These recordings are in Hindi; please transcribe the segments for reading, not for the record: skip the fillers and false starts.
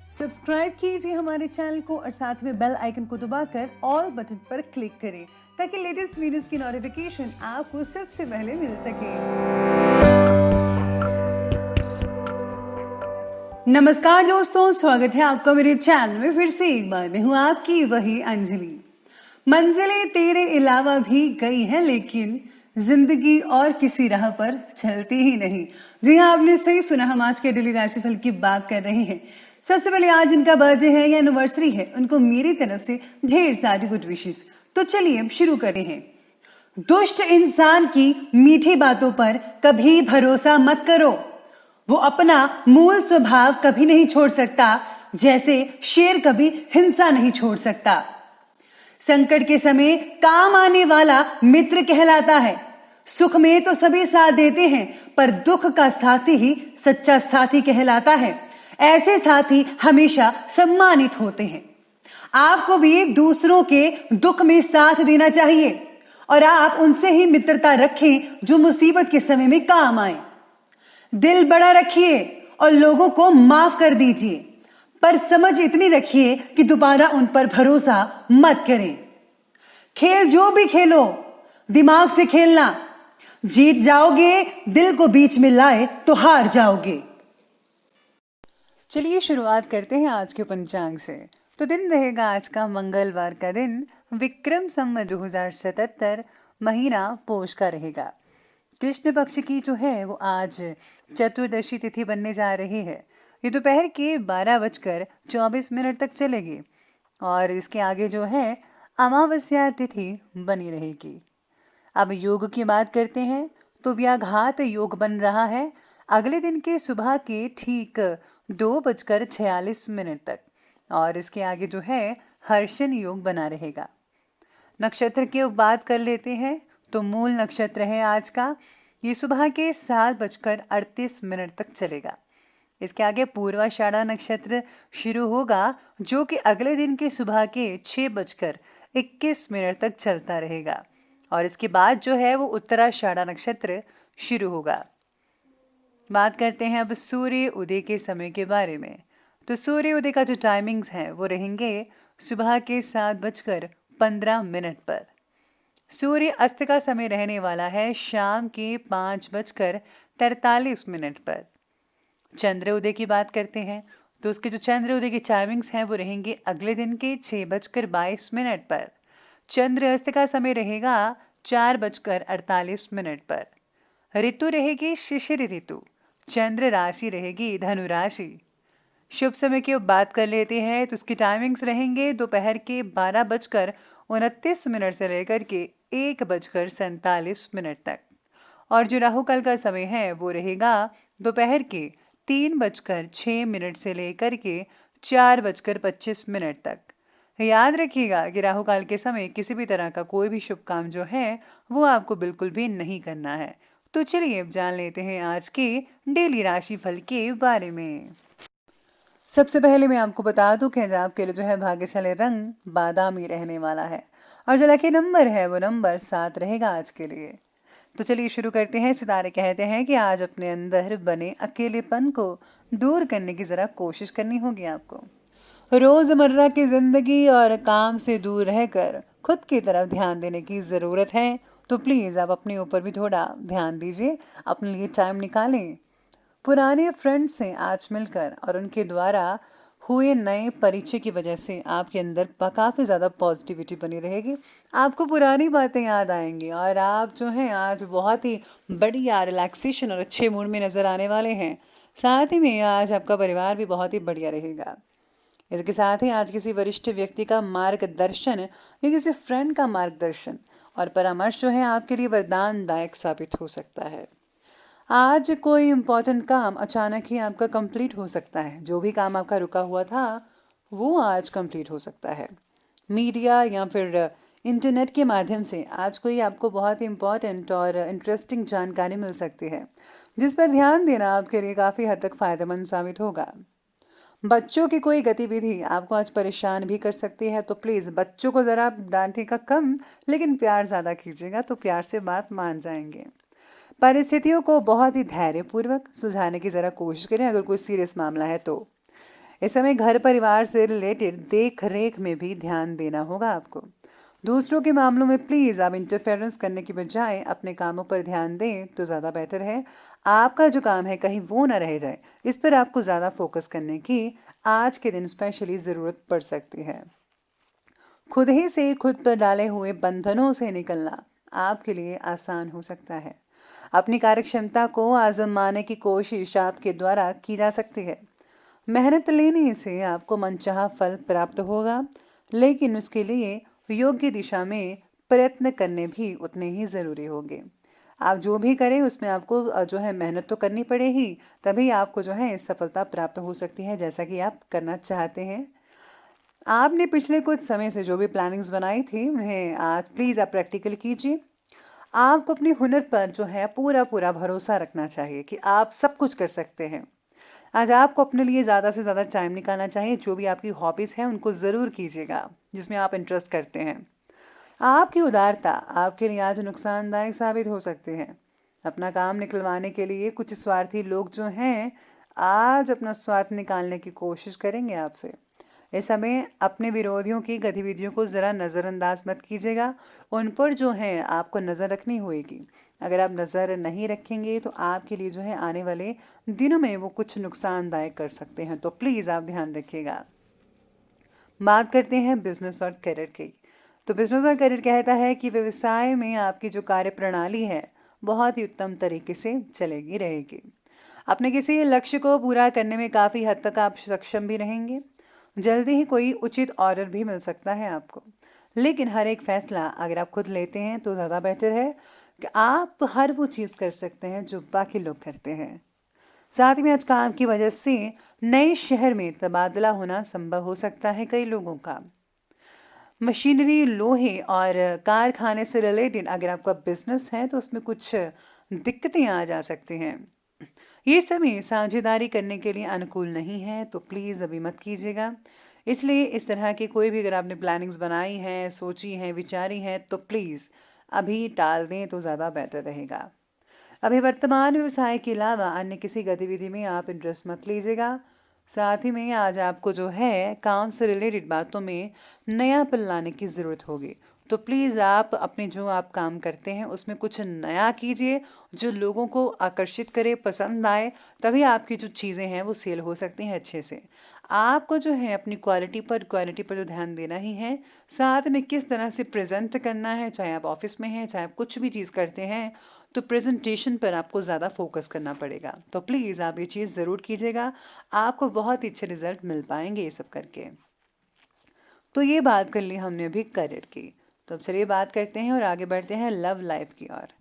सब्सक्राइब कीजिए हमारे चैनल को और साथ में बेल आइकन को दबाकर ऑल बटन पर क्लिक करें ताकि लेटेस्ट वीडियोस की नोटिफिकेशन आपको सबसे पहले मिल सके। नमस्कार दोस्तों, स्वागत है आपका मेरे चैनल में फिर से एक बार। मैं हूँ आपकी वही अंजलि। मंजिलें तेरे अलावा भी गई हैं लेकिन जिंदगी और किसी राह पर चलती ही नहीं। जी हाँ, आपने सही सुना, हम आज के डेली राशिफल की बात कर रहे हैं। सबसे पहले आज जिनका बर्थडे है या एनिवर्सरी है उनको मेरी तरफ से ढेर सारी गुड विशेस। तो चलिए अब शुरू करते हैं। दुष्ट इंसान की मीठी बातों पर कभी भरोसा मत करो। वो अपना मूल स्वभाव कभी नहीं छोड़ सकता, जैसे शेर कभी हिंसा नहीं छोड़ सकता। संकट के समय काम आने वाला मित्र कहलाता है। सुख में तो सभी साथ देते हैं, पर दुख का साथी ही सच्चा साथी कहलाता है। ऐसे साथी हमेशा सम्मानित होते हैं। आपको भी दूसरों के दुख में साथ देना चाहिए और आप उनसे ही मित्रता रखें जो मुसीबत के समय में काम आए। दिल बड़ा रखिए और लोगों को माफ कर दीजिए, पर समझ इतनी रखिए कि दोबारा उन पर भरोसा मत करें। खेल जो भी खेलो दिमाग से खेलना। जीत जाओगे, दिल को बीच में लाए तो हार जाओगे। चलिए शुरुआत करते हैं आज के पंचांग से। तो दिन रहेगा आज का मंगलवार का दिन, विक्रम संवत 2077, महीना पोष का रहेगा। कृष्ण पक्ष की जो है वो आज चतुर्दशी तिथि बनने जा रही है। ये दोपहर के 12:24 तक चलेगी और इसके आगे जो है अमावस्या तिथि बनी रहेगी। अब योग की बात करते हैं तो व्याघात योग बन रहा है अगले दिन के सुबह के ठीक 2:46 तक और इसके आगे जो है हर्षण योग बना रहेगा। नक्षत्र की बात कर लेते हैं तो मूल नक्षत्र है आज का, ये सुबह के 7:38 तक चलेगा। इसके आगे पूर्वाषाढ़ा नक्षत्र शुरू होगा जो कि अगले दिन के सुबह के 6:21 तक चलता रहेगा और इसके बाद जो है वो उत्तराषाढ़ा नक्षत्र शुरू होगा। बात करते हैं अब सूर्य उदय के समय के बारे में। तो सूर्य उदय का जो टाइमिंग्स हैं वो रहेंगे सुबह के 7:15 पर। सूर्य अस्त का समय रहने वाला है शाम के 5:43 पर। चंद्र उदय की बात करते हैं तो उसके जो चंद्र उदय की टाइमिंग्स हैं वो रहेंगे अगले दिन के 6:22 पर। चंद्र अस्त का समय रहेगा 4:48 पर। ऋतु रहेगी शिशिर ऋतु। चंद्र राशि रहेगी धनु राशि। शुभ समय की बात कर लेते हैं तो उसकी टाइमिंग्स रहेंगे दोपहर के 12:29 से लेकर के 1:47 तक और जो राहु काल का समय है वो रहेगा दोपहर के 3:06 से लेकर के 4:25 तक। याद रखिएगा कि राहु काल के समय किसी भी तरह का कोई भी शुभ काम जो है वो आपको बिल्कुल भी नहीं करना है। तो चलिए अब जान लेते हैं आज के डेली राशिफल के बारे में। सबसे पहले मैं आपको बता दूं कि आज आपके लिए जो है भाग्यशाली रंग बादामी रहने वाला है और जो लकी नंबर है वो नंबर 7 रहेगा आज के लिए। तो चलिए शुरू करते हैं। सितारे कहते हैं कि आज अपने अंदर बने अकेलेपन को दूर करने की जरा कोशिश करनी होगी आपको। रोजमर्रा की जिंदगी और काम से दूर रहकर खुद की तरफ ध्यान देने की जरूरत है, तो प्लीज़ आप अपने ऊपर भी थोड़ा ध्यान दीजिए, अपने लिए टाइम निकालें। पुराने फ्रेंड्स से आज मिलकर और उनके द्वारा हुए नए परिचय की वजह से आपके अंदर काफ़ी ज़्यादा पॉजिटिविटी बनी रहेगी। आपको पुरानी बातें याद आएंगी और आप जो हैं आज बहुत ही बढ़िया रिलैक्सेशन और अच्छे मूड में नज़र आने वाले हैं। साथ ही में आज आपका परिवार भी बहुत ही बढ़िया रहेगा। इसके साथ ही आज किसी वरिष्ठ व्यक्ति का मार्गदर्शन या किसी फ्रेंड का मार्गदर्शन और परामर्श जो है आपके लिए वरदानदायक साबित हो सकता है। आज कोई इम्पोर्टेंट काम अचानक ही आपका कंप्लीट हो सकता है। जो भी काम आपका रुका हुआ था वो आज कंप्लीट हो सकता है। मीडिया या फिर इंटरनेट के माध्यम से आज कोई आपको बहुत ही इम्पोर्टेंट और इंटरेस्टिंग जानकारी मिल सकती है जिस पर ध्यान देना आपके लिए काफ़ी हद तक फ़ायदेमंद साबित होगा। बच्चों की कोई गतिविधि आपको आज परेशान भी कर सकती है, तो प्लीज़ बच्चों को ज़रा डांटेगा कम लेकिन प्यार ज़्यादा कीजिएगा, तो प्यार से बात मान जाएंगे। परिस्थितियों को बहुत ही धैर्यपूर्वक सुलझाने की ज़रा कोशिश करें अगर कोई सीरियस मामला है तो। इस समय घर परिवार से रिलेटेड देख रेख में भी ध्यान देना होगा आपको। दूसरों के मामलों में प्लीज़ आप इंटरफेरेंस करने की बजाय अपने कामों पर ध्यान दें तो ज़्यादा बेहतर है। आपका जो काम है कहीं वो ना रह जाए, इस पर आपको ज़्यादा फोकस करने की आज के दिन स्पेशली ज़रूरत पड़ सकती है। खुद ही से खुद पर डाले हुए बंधनों से निकलना आपके लिए आसान हो सकता है। अपनी कार्यक्षमता को आजमाने की कोशिश आपके द्वारा की जा सकती है। मेहनत लेने से आपको मनचाहा फल प्राप्त होगा, लेकिन उसके लिए योग्य दिशा में प्रयत्न करने भी उतने ही ज़रूरी होंगे। आप जो भी करें उसमें आपको जो है मेहनत तो करनी पड़ेगी, तभी आपको जो है सफलता प्राप्त हो सकती है जैसा कि आप करना चाहते हैं। आपने पिछले कुछ समय से जो भी प्लानिंग्स बनाई थी उन्हें आज प्लीज़ आप प्रैक्टिकल कीजिए। आपको अपने हुनर पर जो है पूरा पूरा भरोसा रखना चाहिए कि आप सब कुछ कर सकते हैं। आज आपको अपने लिए ज़्यादा से ज़्यादा टाइम निकालना चाहिए। जो भी आपकी हॉबीज़ हैं उनको ज़रूर कीजिएगा जिसमें आप इंटरेस्ट करते हैं। आपकी उदारता आपके लिए आज नुकसानदायक साबित हो सकती है। अपना काम निकलवाने के लिए कुछ स्वार्थी लोग जो हैं आज अपना स्वार्थ निकालने की कोशिश करेंगे आपसे। इस समय अपने विरोधियों की गतिविधियों को ज़रा नज़रअंदाज मत कीजिएगा। उन पर जो है आपको नज़र रखनी होगी। अगर आप नज़र नहीं रखेंगे तो आपके लिए जो है आने वाले दिनों में वो कुछ नुकसानदायक कर सकते हैं, तो प्लीज़ आप ध्यान रखिएगा। बात करते हैं बिजनेस और करियर की। तो बिजनेस और करियर कहता है कि व्यवसाय में आपकी जो कार्य प्रणाली है बहुत ही उत्तम तरीके से चलेगी रहेगी। अपने किसी लक्ष्य को पूरा करने में काफ़ी हद तक आप सक्षम भी रहेंगे। जल्दी ही कोई उचित ऑर्डर भी मिल सकता है आपको। लेकिन हर एक फैसला अगर आप खुद लेते हैं तो ज़्यादा बेहतर है कि आप हर वो चीज़ कर सकते हैं जो बाकी लोग करते हैं। साथ ही में आज काम की वजह से नए शहर में तबादला होना संभव हो सकता है कई लोगों का। मशीनरी, लोहे और कारखाने से रिलेटेड अगर आपका बिजनेस है तो उसमें कुछ दिक्कतें आ जा सकती हैं। ये समय साझेदारी करने के लिए अनुकूल नहीं है, तो प्लीज़ अभी मत कीजिएगा। इसलिए इस तरह की कोई भी अगर आपने प्लानिंग्स बनाई हैं, सोची हैं, विचारी हैं, तो प्लीज़ अभी टाल दें तो ज़्यादा बेटर रहेगा। अभी वर्तमान व्यवसाय के अलावा अन्य किसी गतिविधि में आप इंटरेस्ट मत लीजिएगा। साथ ही में आज आपको जो है काम से रिलेटेड बातों में नयापन लाने की ज़रूरत होगी। तो प्लीज़ आप अपने जो आप काम करते हैं उसमें कुछ नया कीजिए जो लोगों को आकर्षित करे, पसंद आए। तभी आपकी जो चीज़ें हैं वो सेल हो सकती हैं अच्छे से। आपको जो है अपनी क्वालिटी पर जो ध्यान देना ही है। साथ में किस तरह से प्रेजेंट करना है, चाहे आप ऑफिस में हैं, चाहे आप कुछ भी चीज़ करते हैं, तो प्रेजेंटेशन पर आपको ज़्यादा फोकस करना पड़ेगा। तो प्लीज़ आप ये चीज़ ज़रूर कीजिएगा। आपको बहुत ही अच्छे रिजल्ट मिल पाएंगे ये सब करके। तो ये बात कर ली हमने अभी करियर की। तो अब चलिए बात करते हैं और आगे बढ़ते हैं लव लाइफ की ओर।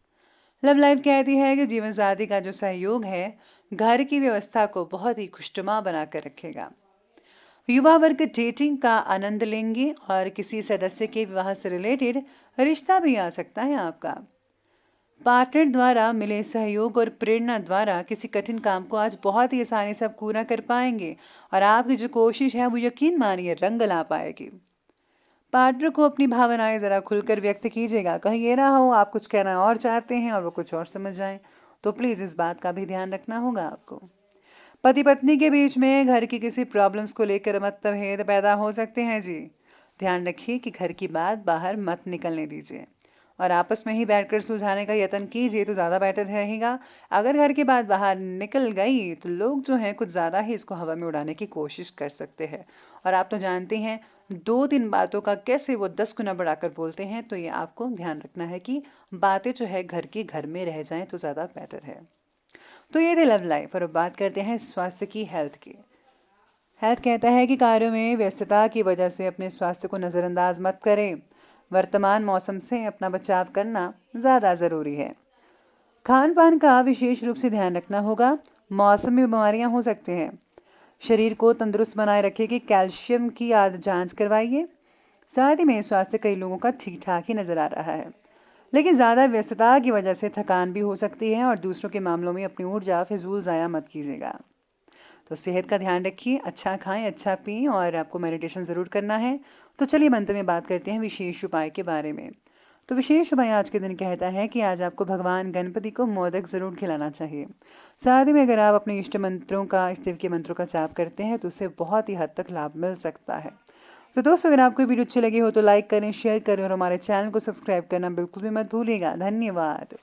लव लाइफ कहती है कि जीवन साथी का जो सहयोग है घर की व्यवस्था को बहुत ही खुशनुमा बनाकर रखेगा। युवा वर्ग डेटिंग का आनंद लेंगे और किसी सदस्य के विवाह से रिलेटेड रिश्ता भी आ सकता है आपका। पार्टनर द्वारा मिले सहयोग और प्रेरणा द्वारा किसी कठिन काम को आज बहुत ही आसानी से आप पूरा कर पाएंगे और आपकी जो कोशिश है वो यकीन मानिए रंग ला पाएगी। पार्टनर को अपनी भावनाएं जरा खुलकर व्यक्त कीजिएगा। कहीं ये ना हो आप कुछ कहना और चाहते हैं और वो कुछ और समझ जाएं, तो प्लीज़ इस बात का भी ध्यान रखना होगा आपको। पति पत्नी के बीच में घर की किसी प्रॉब्लम्स को लेकर मतभेद पैदा हो सकते हैं जी। ध्यान रखिए कि घर की बात बाहर मत निकलने दीजिए और आपस में ही बैठकर सुलझाने का यत्न कीजिए तो ज़्यादा बेटर रहेगा। अगर घर की बात बाहर निकल गई तो लोग जो हैं कुछ ज़्यादा ही इसको हवा में उड़ाने की कोशिश कर सकते हैं। और आप तो जानते हैं 2-3 बातों का कैसे वो 10 गुना बढ़ाकर बोलते हैं, तो ये आपको ध्यान रखना है कि बातें जो है घर की घर में रह जाएं तो ज़्यादा बेटर है। तो ये थे लव लाइफ और अब बात करते हैं स्वास्थ्य की, हेल्थ की। हेल्थ कहता है कि कार्यों में व्यस्तता की वजह से अपने स्वास्थ्य को नज़रअंदाज मत करें। वर्तमान मौसम से अपना बचाव करना ज़्यादा ज़रूरी है। खान पान का विशेष रूप से ध्यान रखना होगा। मौसम में बीमारियां हो सकती हैं। शरीर को तंदुरुस्त बनाए रखिए कि कैल्शियम की जांच करवाइए। साथ ही में स्वास्थ्य कई लोगों का ठीक ठाक ही नज़र आ रहा है, लेकिन ज़्यादा व्यस्तता की वजह से थकान भी हो सकती है और दूसरों के मामलों में अपनी ऊर्जा फिजूल ज़ाया मत कीजिएगा। तो सेहत का ध्यान रखिए, अच्छा खाएं, अच्छा पिएं और आपको मेडिटेशन ज़रूर करना है। तो चलिए मंत्र में बात करते हैं विशेष उपाय के बारे में। तो विशेष उपाय आज के दिन कहता है कि आज आपको भगवान गणपति को मोदक ज़रूर खिलाना चाहिए। साथ ही में अगर आप अपने इष्ट देव के मंत्रों का जाप करते हैं तो उससे बहुत ही हद तक लाभ मिल सकता है। तो दोस्तों, अगर आपको वीडियो अच्छी लगी हो तो लाइक करें, शेयर करें और हमारे चैनल को सब्सक्राइब करना बिल्कुल भी मत भूलिएगा। धन्यवाद।